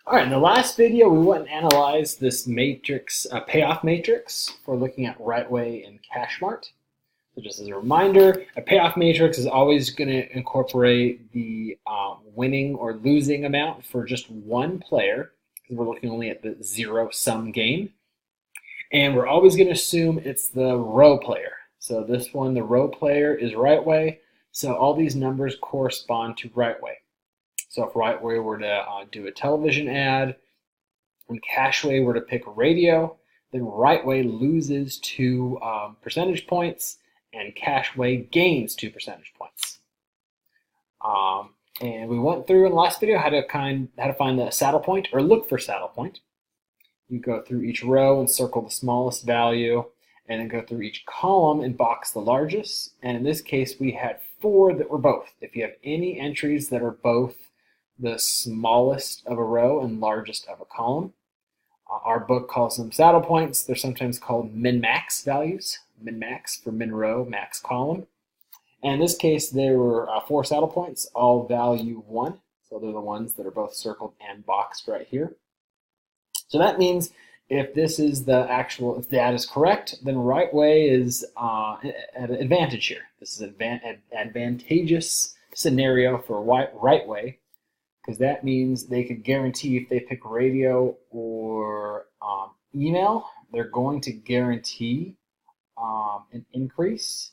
All right, in the last video, we went and analyzed this matrix, payoff matrix for looking at right way and cash mart. So just as a reminder, a payoff matrix is always going to incorporate the winning or losing amount for just one player, because we're looking only at the zero-sum game. And we're always going to assume it's the row player. So this one, the row player is right way, so all these numbers correspond to right way. So if right way were to do a television ad and cash way were to pick radio, then right way loses 2 percentage points and cash way gains 2 percentage points. And we went through in the last video how to find the saddle point or look for saddle point. You go through each row and circle the smallest value, and then go through each column and box the largest. And in this case, we had 4 that were both. If you have any entries that are both the smallest of a row and largest of a column, our book calls them saddle points. They're sometimes called min-max values. Min-max for min-row, max column. And in this case, there were 4 saddle points, all value 1. So they're the ones that are both circled and boxed right here. So that means if this is if that is correct, then right way is at an advantage here. This is an advantageous scenario for right way, because that means they could guarantee if they pick radio or email, they're going to guarantee an increase.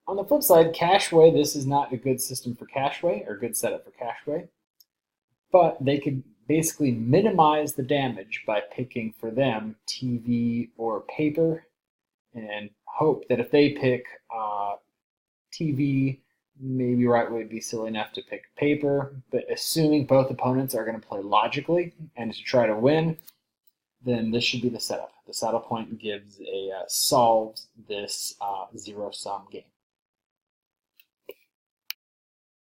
On the flip side, cashway, this is not a good system for cashway or good setup for cashway, but they could basically minimize the damage by picking for them TV or paper and hope that if they pick TV, maybe right way would be silly enough to pick paper, but assuming both opponents are going to play logically and to try to win, then this should be the setup. The saddle point solves this zero-sum game.